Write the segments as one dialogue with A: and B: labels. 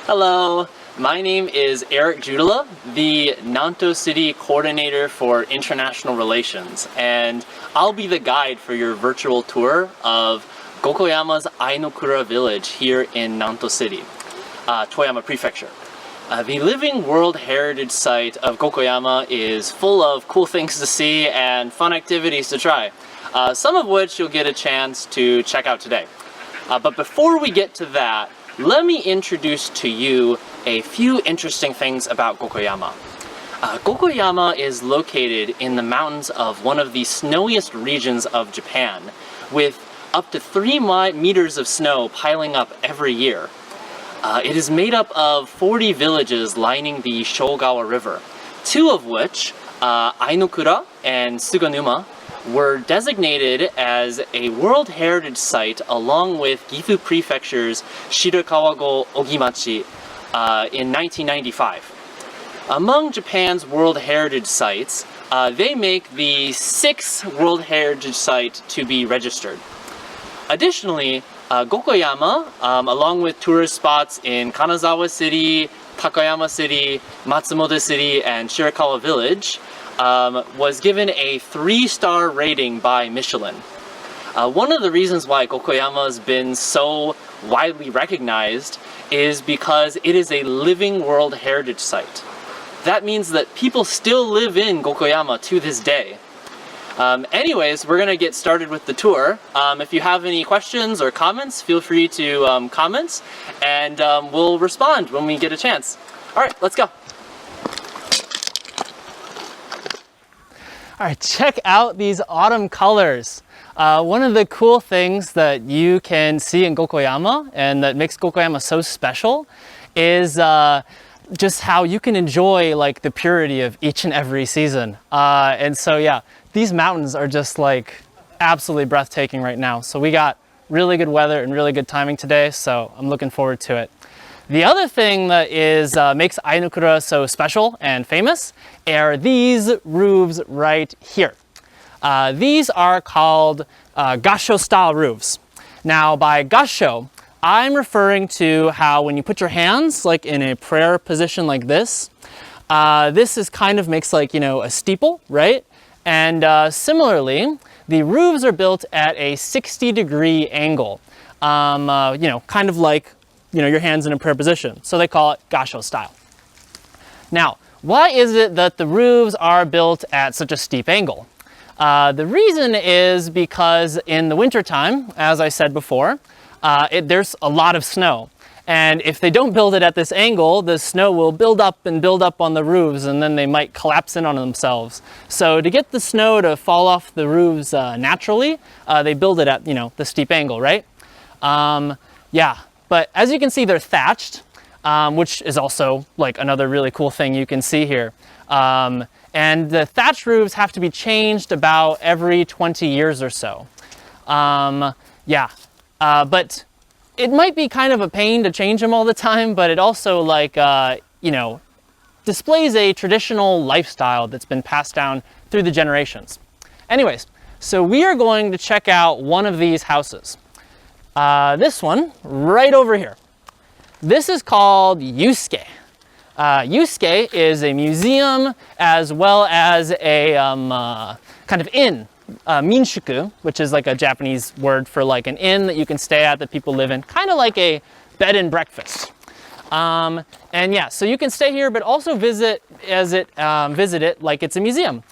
A: Hello, my name is Eric Judala, the Nanto City Coordinator for International Relations, and I'll be the guide for your virtual tour of Gokayama's Ainokura village here in Nanto City, Toyama Prefecture. The Living World Heritage Site of Gokayama is full of cool things to see and fun activities to try, some of which you'll get a chance to check out today. But before we get to that, let me introduce to you a few interesting things about Gokayama. Gokayama is located in the mountains of one of the snowiest regions of Japan, with up to 3 meters of snow piling up every year. It is made up of 40 villages lining the Shogawa River, 2 of which, Ainokura and Suganuma, were designated as a World Heritage Site along with Gifu Prefecture's Shirakawa-go Ogimachi in 1995. Among Japan's World Heritage Sites, they make the 6th World Heritage Site to be registered. Additionally, Gokayama, along with tourist spots in Kanazawa City, Takayama City, Matsumoto City, and Shirakawa Village, was given a 3-star rating by Michelin. One of the reasons why Gokayama has been so widely recognized is because it is a living World Heritage Site. That means that people still live in Gokayama to this day. Anyways, we're gonna get started with the tour. If you have any questions or comments, feel free to comment, and we'll respond when we get a chance. All right, let's go. All right, check out these autumn colors. One of the cool things that you can see in Gokayama and that makes Gokayama so special is just how you can enjoy like the purity of each and every season. And so yeah, these mountains are just like absolutely breathtaking right now. So we got really good weather and really good timing today, so I'm looking forward to it. The other thing that makes Ainokura so special and famous are these roofs right here. These are called Gassho-Style roofs. Now by Gassho, I'm referring to how when you put your hands like in a prayer position like this, this is kind of makes like, you know, a steeple, right? And similarly, the roofs are built at a 60-degree angle, you know, kind of like, you know, your hands in a prayer position. So they call it Gassho-Style. Now, why is it that the roofs are built at such a steep angle? The reason is because in the wintertime, as I said before, there's a lot of snow. And if they don't build it at this angle, the snow will build up on the roofs, and then they might collapse in on themselves. So to get the snow to fall off the roofs naturally, they build it at, you know, the steep angle, right? Yeah. But as you can see, they're thatched, which is also like another really cool thing you can see here. And the thatched roofs have to be changed about every 20 years or so. Yeah, but it might be kind of a pain to change them all the time, but it also like, you know, displays a traditional lifestyle that's been passed down through the generations. Anyways, so we are going to check out one of these houses. This one right over here. This is called Yusuke. Yusuke is a museum as well as a kind of inn, minshuku, which is like a Japanese word for like an inn that you can stay at that people live in, kind of like a bed and breakfast. And yeah, so you can stay here, but also visit it like it's a museum.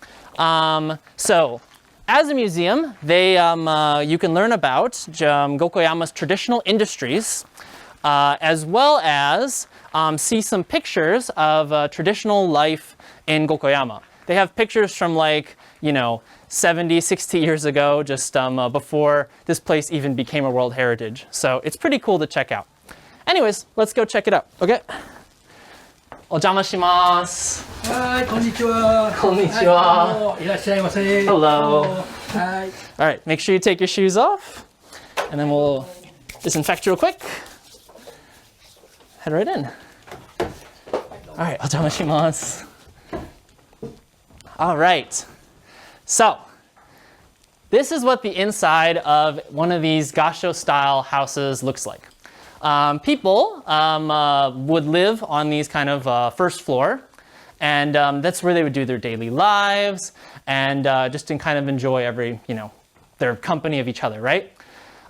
A: So as a museum, you can learn about Gokayama's traditional industries, as well as see some pictures of traditional life in Gokayama. They have pictures from like, you know, 70, 60 years ago, just before this place even became a World Heritage. So it's pretty cool to check out. Anyways, let's go check it out, okay? お邪魔します。
B: はい、こんにちは。
A: こんにちは。
B: いらっしゃいませ。
A: Hello.
B: はい。
A: All right, make sure you take your shoes off, and then we'll disinfect real quick. Head right in. All right, お邪魔します。All right, so this is what the inside of one of these Gassho-style houses looks like. people would live on these kind of first floor, and that's where they would do their daily lives and just to kind of enjoy their company of each other, right?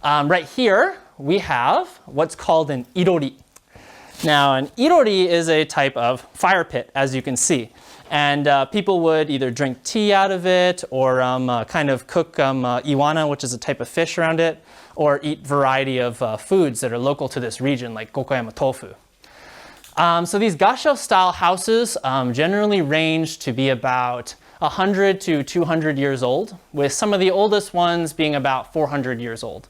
A: Right here, we have what's called an irori. Now, an irori is a type of fire pit, as you can see. And people would either drink tea out of it or kind of cook iwana, which is a type of fish around it, or eat variety of foods that are local to this region, like Gokayama tofu. So these Gassho-style houses generally range to be about 100 to 200 years old, with some of the oldest ones being about 400 years old.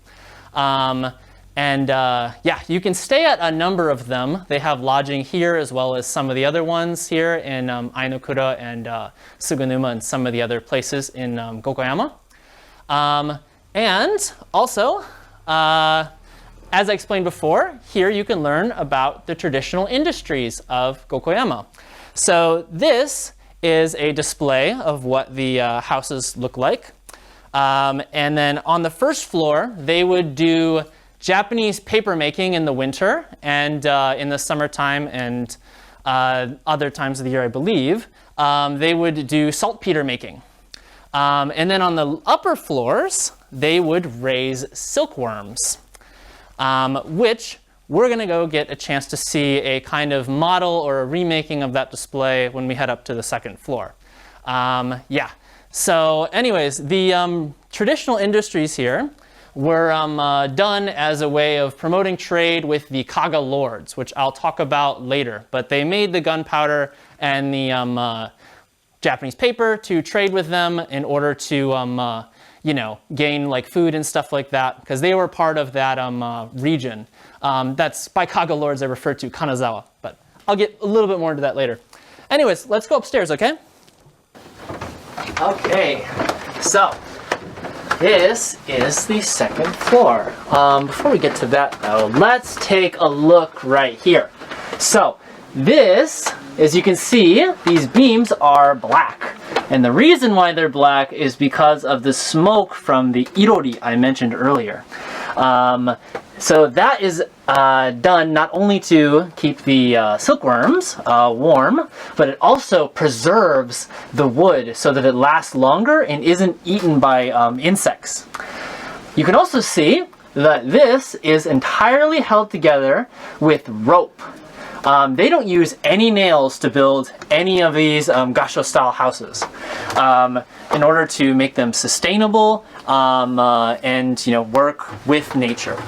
A: Yeah, you can stay at a number of them. They have lodging here as well as some of the other ones here in Ainokura and Sugunuma and some of the other places in Gokayama. And also, as I explained before, here you can learn about the traditional industries of Gokayama. So this is a display of what the houses look like. And then on the first floor, they would do Japanese paper making in the winter and in the summertime and other times of the year, I believe, they would do saltpeter making. And then on the upper floors, they would raise silkworms, which we're going to go get a chance to see a kind of model or a remaking of that display when we head up to the second floor. Yeah. So anyways, the traditional industries here were done as a way of promoting trade with the Kaga lords, which I'll talk about later. But they made the gunpowder and the Japanese paper to trade with them in order to, gain like food and stuff like that, because they were part of that region. That's by Kaga lords I refer to Kanazawa, but I'll get a little bit more into that later. Anyways, let's go upstairs, okay? Okay, so this is the second floor. Before we get to that though, let's take a look right here. So this, as you can see, these beams are black. And the reason why they're black is because of the smoke from the irori I mentioned earlier. So that is done not only to keep the silkworms warm, but it also preserves the wood so that it lasts longer and isn't eaten by insects. You can also see that this is entirely held together with rope. They don't use any nails to build any of these Gassho-style houses in order to make them sustainable and work with nature.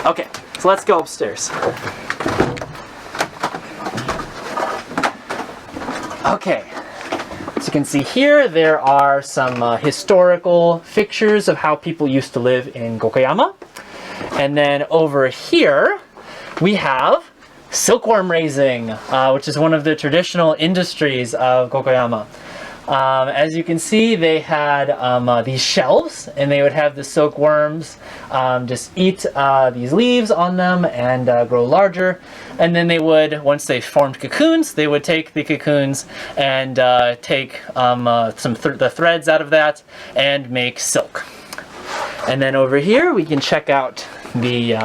A: Okay, so let's go upstairs. Okay, as you can see here, there are some historical pictures of how people used to live in Gokayama. And then over here, we have silkworm raising, which is one of the traditional industries of Gokayama. As you can see, they had these shelves, and they would have the silkworms just eat these leaves on them and grow larger. And then they would, once they formed cocoons, they would take the cocoons and take the threads out of that and make silk. And then over here, we can check out the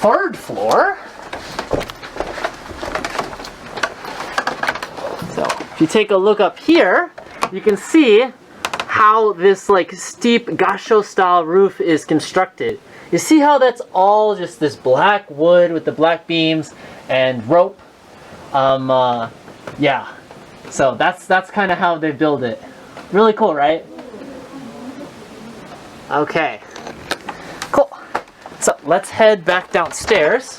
A: third floor. If you take a look up here, you can see how this like steep Gassho-style roof is constructed. You see how that's all just this black wood with the black beams and rope? Yeah. So that's kind of how they build it. Really cool, right? Okay. Cool. So let's head back downstairs.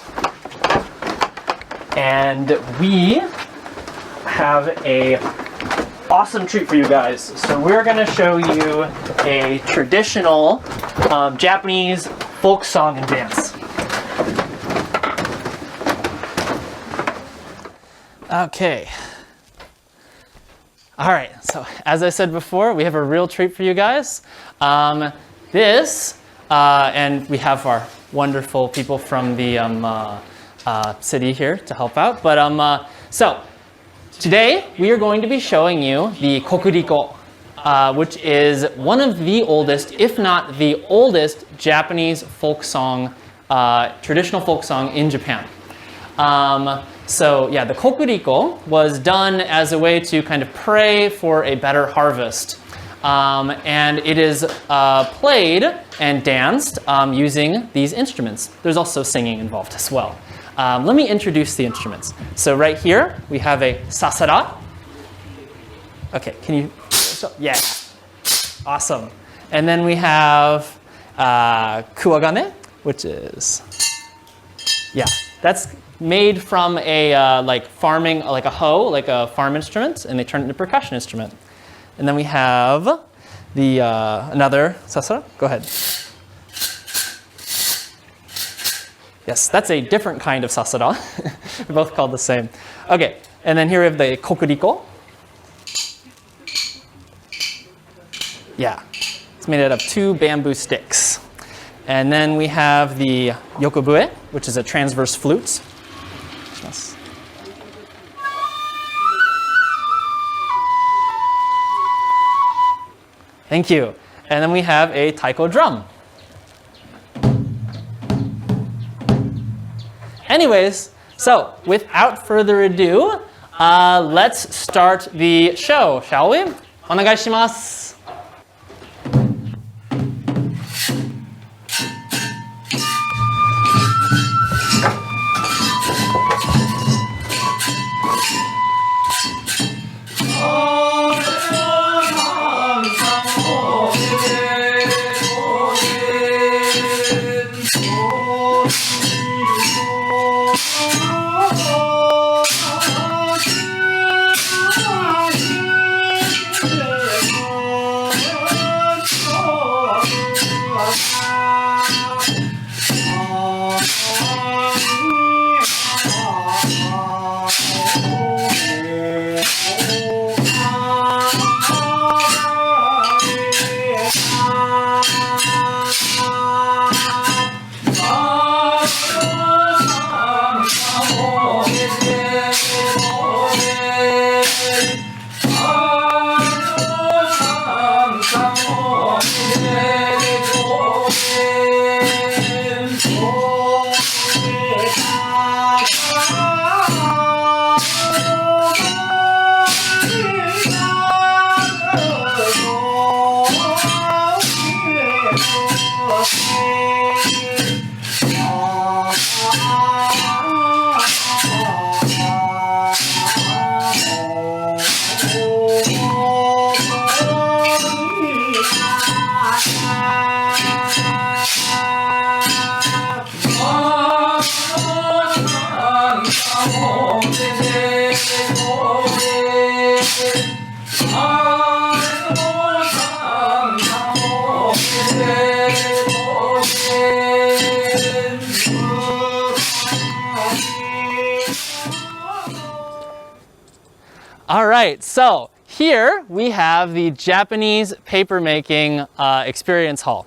A: And we have a awesome treat for you guys. So we're going to show you a traditional Japanese folk song and dance. Okay. All right, so as I said before, we have a real treat for you guys. And we have our wonderful people from the city here to help out. But so today we are going to be showing you the Kokuriko, which is one of the oldest, if not the oldest, Japanese folk song traditional folk song in Japan. So yeah, the Kokuriko was done as a way to kind of pray for a better harvest. And it is played and danced using these instruments. There's also singing involved as well. Let me introduce the instruments. So right here, we have a sasara. Okay, can you, yeah, awesome. And then we have kuwagane, which is, yeah, that's made from a like farming, like a hoe, like a farm instrument, and they turn it into a percussion instrument. And then we have the another sasara. Go ahead. Yes, that's a different kind of sasara. They're both called the same. Okay, and then here we have the kokuriko. Yeah, it's made out of 2 bamboo sticks. And then we have the yokobue, which is a transverse flute. Yes. Thank you. And then we have a taiko drum. Anyways, so without further ado, let's start the show, shall we? Onegai shimasu. All right, so here we have the Japanese paper-making experience hall.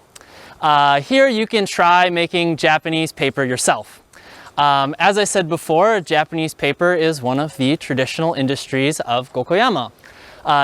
A: Here you can try making Japanese paper yourself. As I said before, Japanese paper is one of the traditional industries of Gokayama.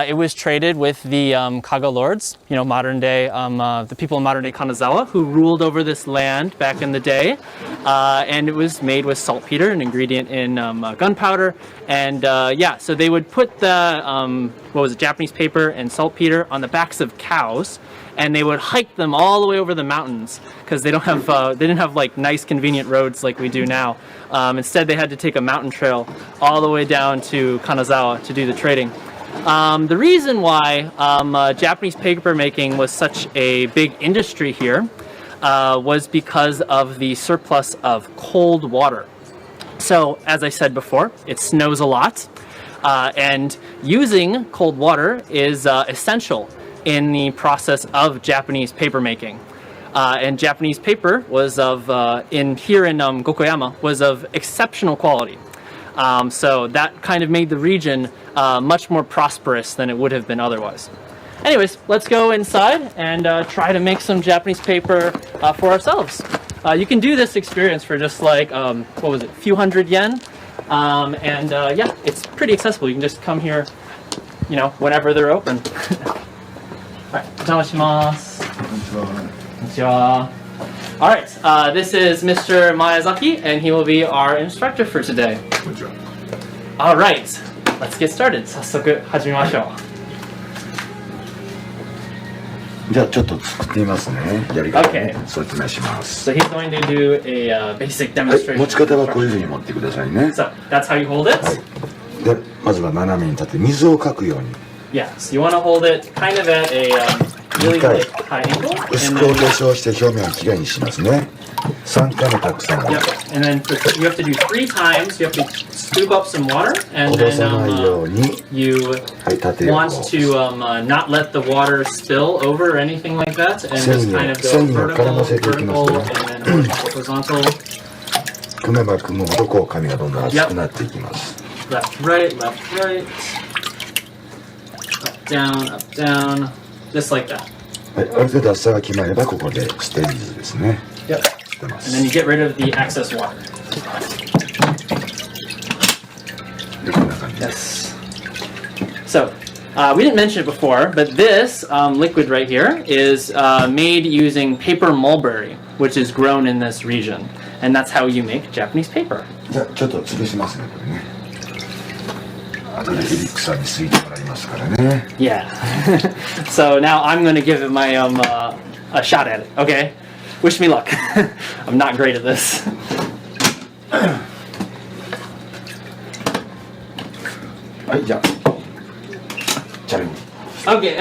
A: It was traded with the Kaga lords, you know, modern day, the people in modern day Kanazawa, who ruled over this land back in the day. And it was made with saltpeter, an ingredient in gunpowder. And yeah, so they would put the, Japanese paper and saltpeter on the backs of cows, and they would hike them all the way over the mountains because they didn't have like nice convenient roads like we do now. Instead, they had to take a mountain trail all the way down to Kanazawa to do the trading. The reason why Japanese paper making was such a big industry here was because of the surplus of cold water. So, as I said before, it snows a lot, and using cold water is essential in the process of Japanese paper making. And Japanese paper was here in Gokayama, was of exceptional quality. So that kind of made the region much more prosperous than it would have been otherwise. Anyways, let's go inside and try to make some Japanese paper for ourselves. You can do this experience for just like, a few hundred yen. Yeah, it's pretty accessible. You can just come here, you know, whenever they're open. Alright, お邪魔します。こんにちは。All right, this is Mr. Miyazaki, and he will be our instructor for today.
C: こんにちは。
A: All right, let's get started. 早速始めましょう。
C: じゃあちょっと作ってみますね。やり方をね
A: Okay.
C: 説明します。
A: So he's going to do a basic
C: はい、
A: demonstration.
C: 持ち方はこういうふうに持ってくださいね。
A: So that's how you hold it.
C: で、まずは斜めに立って水をかくように
A: Yes, you want to hold it kind of at a really
C: Okay.
A: high angle.
C: 薄
A: And
C: くお
A: then,
C: 化粧して表面をきれいにしますね。3回もたくさん
A: yep, and then you have to do 3 times. You have to scoop up some water,
C: こ
A: and
C: ぼさない
A: then
C: ように、
A: you
C: はい、縦横
A: want to not let the water spill over or anything like that, and just kind of go
C: 線を
A: vertical,
C: 絡ませていきます
A: vertical,
C: ね。
A: and then horizontal,
C: 組めば組むほどこう紙がどんどん厚くなっていきます。
A: left, right, up, down, just like that.
C: はい、ある程度厚さが決まればここで捨て水ですね。
A: Yep.
C: 捨てま
A: And
C: す。
A: then you get rid of the excess water.
C: でこんな感じで
A: Yes. So, we didn't mention it before, but this liquid right here is made using paper mulberry, which is grown in this region. And that's how you make Japanese paper.
C: じゃあちょっと潰しますねこれね。後でエリクサに吸いてもらいますからね。
A: Yeah. So now I'm going to give it my a shot at it. Okay. Wish me luck. I'm not great at this.
C: はい、じゃあチャレンジ。
A: Okay.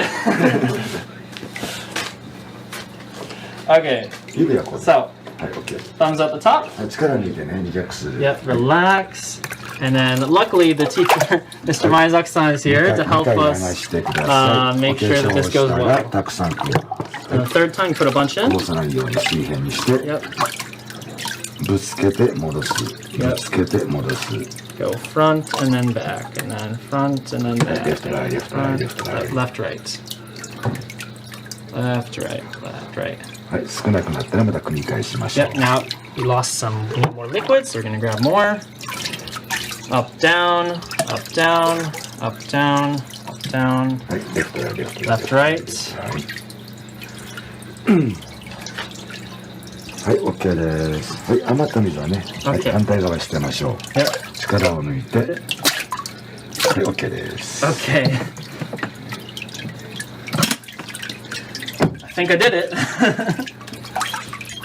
A: Okay.
C: 指はこうで。
A: So
C: はい、OK。
A: thumbs at the top.
C: はい、力抜いてね、リラックス。
A: Yep. Relax. And then luckily the teacher, Mr. Miyazaki-san, is here to help
C: 2回流
A: us.
C: してください。
A: make
C: お化
A: sure that
C: 粧
A: this
C: をした
A: goes
C: ら
A: well.
C: たくさん組む。
A: And the third time, put a bunch
C: こ
A: in.
C: ぼさないように水平にして、
A: Yep.
C: ぶつけて戻す。ぶつけて戻す。
A: Go front and then back, and then front and then back.
C: Left, right, left, right, left, right.
A: Left, right. Left, right, left, right.
C: はい、少なくなったらまた繰り返しましょう。
A: Yep, now we lost some more liquid, so we're gonna grab more. Up, down, up, down, up, down, up, down.
C: はい、レフトライト、レフト
A: Left,
C: ライ
A: right.
C: ト。はい、OK です。はい、余った水はね、はい、
A: OK
C: 反対側に捨てましょう。
A: Yep.
C: 力を抜いて、はい、OK です。
A: Okay. I think I did it.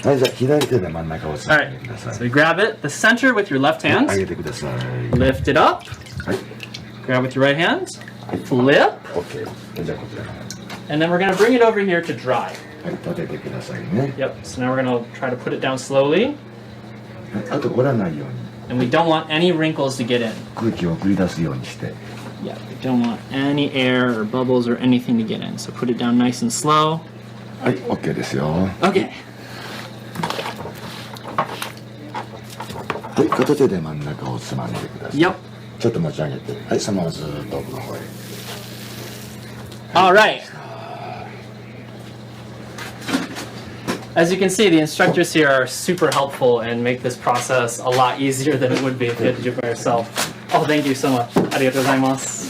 C: はい、じゃあ左手で真ん中を
A: All
C: つい
A: right.
C: てくださ
A: So
C: い。
A: you grab it, the center with your left
C: 上
A: hand.
C: げてください。
A: Lift it up.
C: はい、
A: Grab with your right hand. Flip.
C: OK。じゃあこちら。は
A: And then we're gonna bring it over here to dry.
C: い、立ててくださいね。
A: Yep. So now we're gonna try to put it down slowly.
C: はい、あと折らないように
A: And we don't want any wrinkles to get in.
C: 空気を送り出すようにして。
A: Yeah, we don't want any air or bubbles or anything to get in. So put it down nice and slow.
C: はい、OK ですよ。
A: Okay.
C: はい、片手で真ん中をつまんでください。
A: Yep.
C: ちょっと持ち上げて、はい、そのままずーっと奥の方へ。
A: All right. As you can see, the instructors here are super helpful and make this process a lot easier than it would be if you had to do it by yourself. Oh, thank you so much. Arigatou gozaimasu.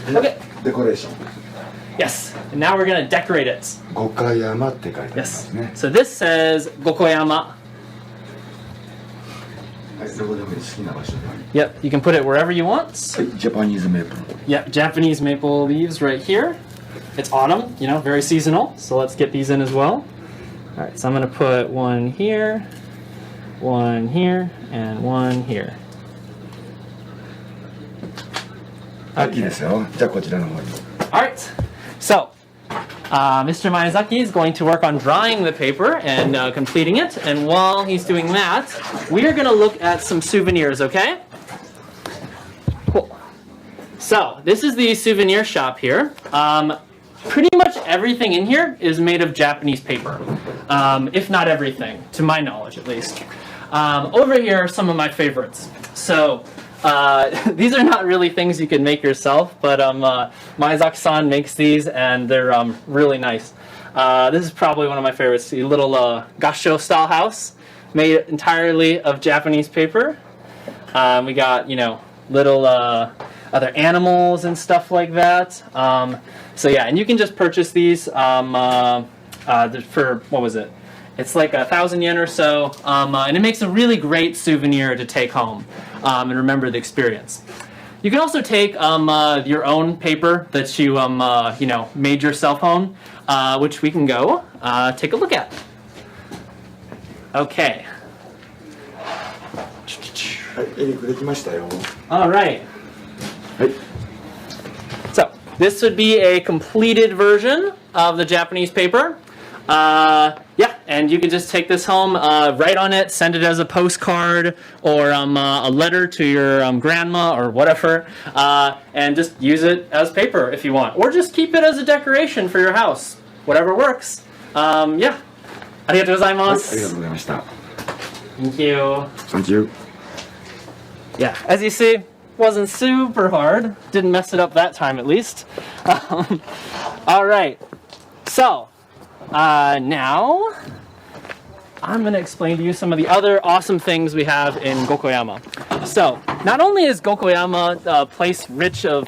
A: Okay.
C: デコレーション。
A: Yes. And now we're going to decorate it.
C: 五箇山って書いてありま
A: Yes.
C: すね。
A: So this says Gokayama.
C: はい、どこでもいい、好きな場所で。
A: Yep. You can put it wherever you want.
C: はい、ジャパニーズメープル。
A: Yep. Japanese maple leaves right here. It's autumn, you know, very seasonal. So let's get these in as well. All right. So I'm going to put one here, and one here.
C: はい、いいですよ。じゃあこちらの方に。
A: All right. So, Mr. Miyazaki is going to work on drying the paper and completing it. And while he's doing that, we are going to look at some souvenirs, okay? Cool. So, this is the souvenir shop here. Pretty much everything in here is made of Japanese paper, if not everything, to my knowledge at least. Over here are some of my favorites. So, these are not really things you can make yourself, but Miyazaki-san makes these and they're really nice. This is probably one of my favorites, the little Gassho-Style house made entirely of Japanese paper. We got, you know, little other animals and stuff like that. So yeah, and you can just purchase these for, what was it? It's like 1,000 yen or so, and it makes a really great souvenir to take home and remember the experience. You can also take your own paper that you made your cell phone, which we can go take a look at. Okay. All right. So this would be a completed version of the Japanese paper. Yeah, and you can just take this home, write on it, send it as a postcard or a letter to your grandma or whatever, and just use it as paper if you want. Or just keep it as a decoration for your house. Whatever works. Yeah. Arigatou gozaimasu. Thank you.
C: Thank you.
A: Yeah, as you see, wasn't super hard. Didn't mess it up that time at least. All right. So, now I'm going to explain to you some of the other awesome things we have in Gokayama. So, not only is Gokayama a place rich of,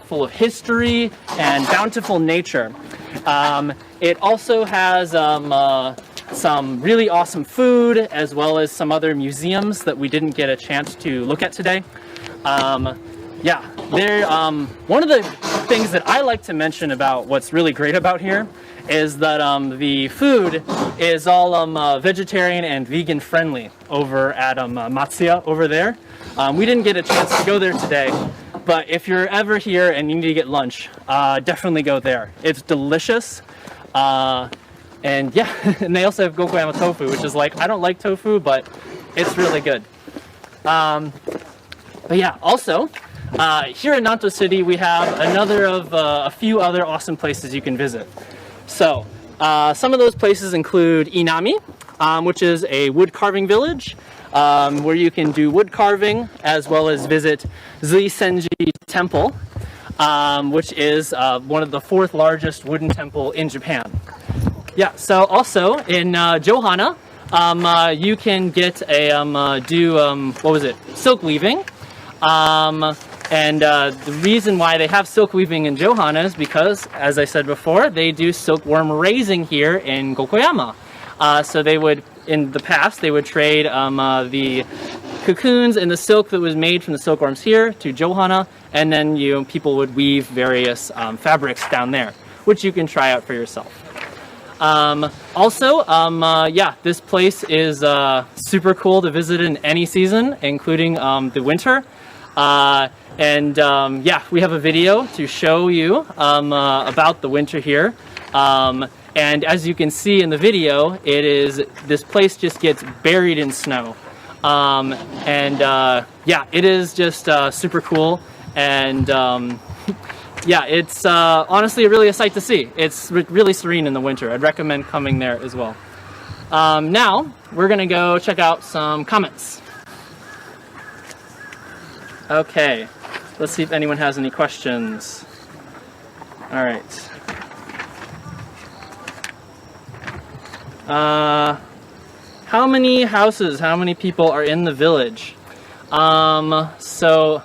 A: full of history and bountiful nature, it also has some really awesome food, as well as some other museums that we didn't get a chance to look at today. Yeah, one of the things that I like to mention about what's really great about here is that the food is all vegetarian and vegan friendly over at Matsuya over there. We didn't get a chance to go there today, but if you're ever here and you need to get lunch, definitely go there. It's delicious. And yeah, and they also have Gokayama tofu, which is like, I don't like tofu, but it's really good. But yeah, also, here in Nanto City, we have a few other awesome places you can visit. So, some of those places include Inami, which is a wood carving village, where you can do wood carving, as well as visit Zuisenji Temple, which is one of the 4th largest wooden temple in Japan. Yeah, so also in Johana, you can get a, silk weaving. And the reason why they have silk weaving in Johana is because, as I said before, they do silkworm raising here in Gokayama. So they would, in the past, they would trade the cocoons and the silk that was made from the silkworms here to Johana, and then people would weave various fabrics down there, which you can try out for yourself. Yeah, this place is super cool to visit in any season, including the winter. Yeah, we have a video to show you about the winter here. And as you can see in the video, this place just gets buried in snow. Yeah, it is just super cool, and yeah, it's honestly really a sight to see. It's really serene in the winter. I'd recommend coming there as well. Now, we're gonna go check out some comments. Okay, let's see if anyone has any questions. All right. How many houses, how many people are in the village? So,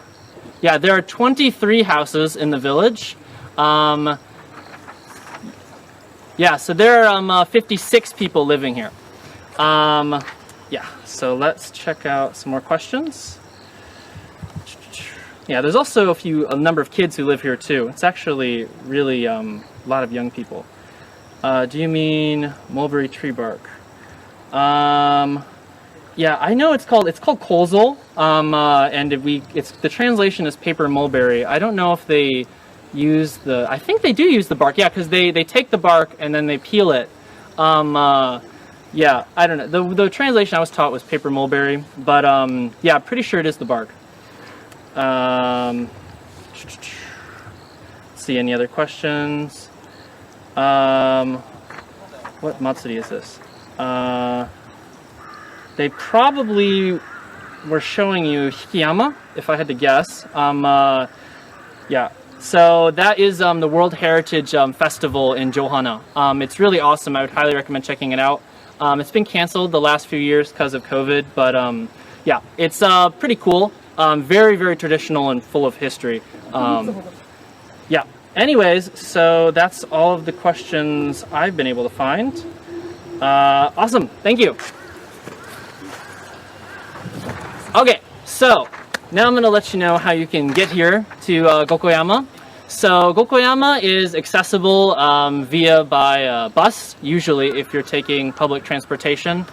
A: yeah, there are 23 houses in the village. Yeah, so there are 56 people living here. Yeah, so let's check out some more questions. Yeah, there's also a number of kids who live here too. It's actually really a lot of young people. Do you mean mulberry tree bark? Yeah, I know it's called kozo, and the translation is paper mulberry. I don't know if they use I think they do use the bark, yeah, because they take the bark and then they peel it. Yeah, I don't know. The translation I was taught was paper mulberry, but yeah, pretty sure it is the bark. See any other questions? What matsuri is this? They probably were showing you Hikiyama, if I had to guess. Yeah, so that is the World Heritage Festival in Johana. It's really awesome. I would highly recommend checking it out. It's been canceled the last few years because of COVID, but yeah, it's pretty cool. Very, very traditional and full of history. Yeah. anyways, so that's all of the questions I've been able to find. Awesome, thank you. Okay, so now I'm going to let you know how you can get here to Gokayama. So Gokayama is accessible by bus, usually if you're taking public transportation.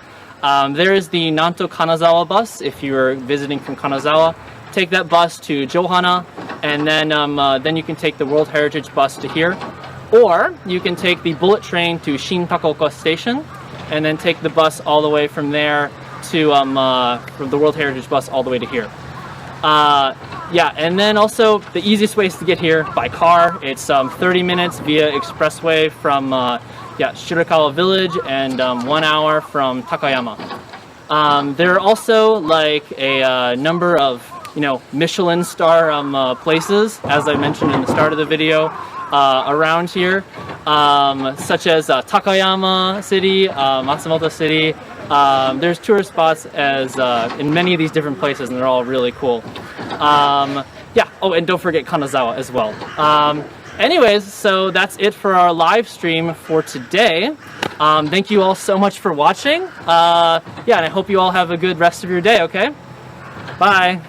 A: There is the Nanto Kanazawa bus if you're visiting from Kanazawa. Take that bus to Johana, and then you can take the World Heritage bus to here. Or you can take the bullet train to Shin Takaoka Station, and then take the bus all the way from there to from the World Heritage bus all the way to here. Yeah, and then also the easiest ways to get here by car. It's 30 minutes via expressway from Shirakawa Village and 1 hour from Takayama. There are also like a number of Michelin star places, as I mentioned in the start of the video, around here, such as Takayama City, Matsumoto City. There's tourist spots as in many of these different places, and they're all really cool. Yeah, oh, and don't forget Kanazawa as well. Anyways, so that's it for our live stream for today. Thank you all so much for watching. Yeah, and I hope you all have a good rest of your day, okay? Bye.